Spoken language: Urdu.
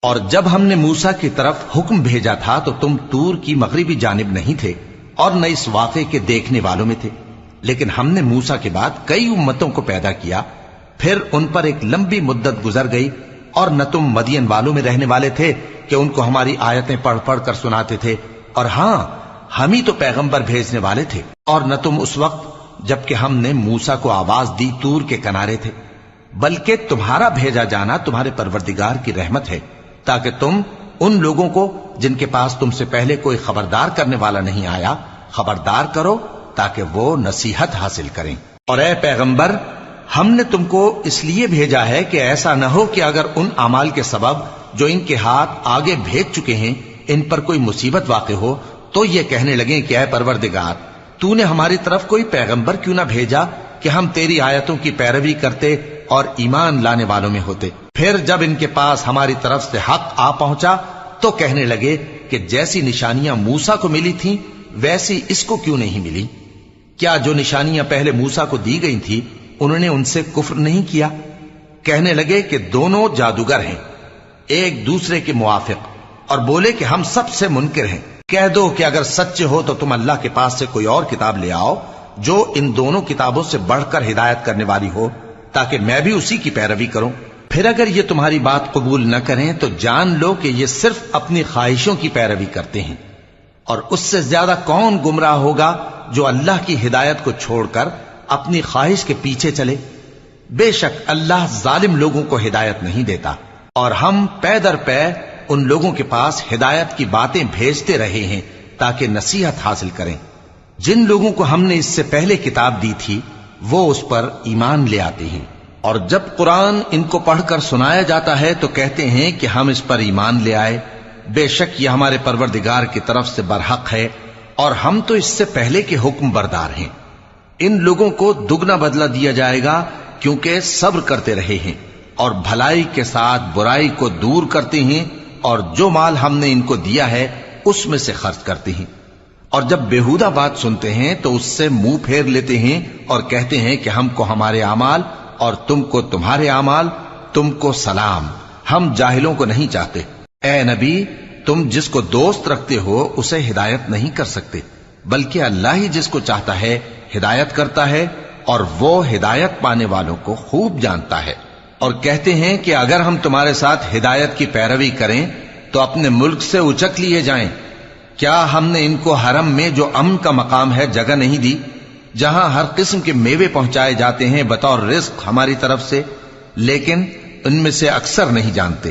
اور جب ہم نے موسیٰ کی طرف حکم بھیجا تھا تو تم طور کی مغربی جانب نہیں تھے اور نہ اس واقعے کے دیکھنے والوں میں تھے، لیکن ہم نے موسیٰ کے بعد کئی امتوں کو پیدا کیا، پھر ان پر ایک لمبی مدت گزر گئی، اور نہ تم مدین والوں میں رہنے والے تھے کہ ان کو ہماری آیتیں پڑھ پڑھ کر سناتے تھے، اور ہاں ہم ہی تو پیغمبر بھیجنے والے تھے، اور نہ تم اس وقت جبکہ ہم نے موسیٰ کو آواز دی طور کے کنارے تھے، بلکہ تمہارا بھیجا جانا تمہارے پروردگار کی رحمت ہے، تاکہ تم ان لوگوں کو جن کے پاس تم سے پہلے کوئی خبردار کرنے والا نہیں آیا خبردار کرو، تاکہ وہ نصیحت حاصل کریں۔ اور اے پیغمبر، ہم نے تم کو اس لیے بھیجا ہے کہ ایسا نہ ہو کہ اگر ان اعمال کے سبب جو ان کے ہاتھ آگے بھیج چکے ہیں ان پر کوئی مصیبت واقع ہو تو یہ کہنے لگیں کہ اے پروردگار، تو نے ہماری طرف کوئی پیغمبر کیوں نہ بھیجا کہ ہم تیری آیتوں کی پیروی کرتے اور ایمان لانے والوں میں ہوتے۔ پھر جب ان کے پاس ہماری طرف سے حق آ پہنچا تو کہنے لگے کہ جیسی نشانیاں موسیٰ کو ملی تھیں ویسی اس کو کیوں نہیں ملی؟ کیا جو نشانیاں پہلے موسیٰ کو دی گئی تھی انہوں نے ان سے کفر نہیں کیا؟ کہنے لگے کہ دونوں جادوگر ہیں ایک دوسرے کے موافق، اور بولے کہ ہم سب سے منکر ہیں۔ کہہ دو کہ اگر سچے ہو تو تم اللہ کے پاس سے کوئی اور کتاب لے آؤ جو ان دونوں کتابوں سے بڑھ کر ہدایت کرنے والی ہو، تاکہ میں بھی اسی کی پیروی کروں۔ پھر اگر یہ تمہاری بات قبول نہ کریں تو جان لو کہ یہ صرف اپنی خواہشوں کی پیروی کرتے ہیں، اور اس سے زیادہ کون گمراہ ہوگا جو اللہ کی ہدایت کو چھوڑ کر اپنی خواہش کے پیچھے چلے۔ بے شک اللہ ظالم لوگوں کو ہدایت نہیں دیتا، اور ہم پے در پے ان لوگوں کے پاس ہدایت کی باتیں بھیجتے رہے ہیں تاکہ نصیحت حاصل کریں۔ جن لوگوں کو ہم نے اس سے پہلے کتاب دی تھی وہ اس پر ایمان لے آتے ہیں، اور جب قرآن ان کو پڑھ کر سنایا جاتا ہے تو کہتے ہیں کہ ہم اس پر ایمان لے آئے، بے شک یہ ہمارے پروردگار کی طرف سے برحق ہے، اور ہم تو اس سے پہلے کے حکم بردار ہیں۔ ان لوگوں کو دگنا بدلہ دیا جائے گا کیونکہ صبر کرتے رہے ہیں اور بھلائی کے ساتھ برائی کو دور کرتے ہیں، اور جو مال ہم نے ان کو دیا ہے اس میں سے خرچ کرتے ہیں، اور جب بیہودہ بات سنتے ہیں تو اس سے منہ پھیر لیتے ہیں اور کہتے ہیں کہ ہم کو ہمارے اعمال اور تم کو تمہارے اعمال، تم کو سلام، ہم جاہلوں کو نہیں چاہتے۔ اے نبی، تم جس کو دوست رکھتے ہو اسے ہدایت نہیں کر سکتے، بلکہ اللہ ہی جس کو چاہتا ہے ہدایت کرتا ہے، اور وہ ہدایت پانے والوں کو خوب جانتا ہے۔ اور کہتے ہیں کہ اگر ہم تمہارے ساتھ ہدایت کی پیروی کریں تو اپنے ملک سے اچک لیے جائیں۔ کیا ہم نے ان کو حرم میں جو امن کا مقام ہے جگہ نہیں دی، جہاں ہر قسم کے میوے پہنچائے جاتے ہیں بطور رزق ہماری طرف سے؟ لیکن ان میں سے اکثر نہیں جانتے۔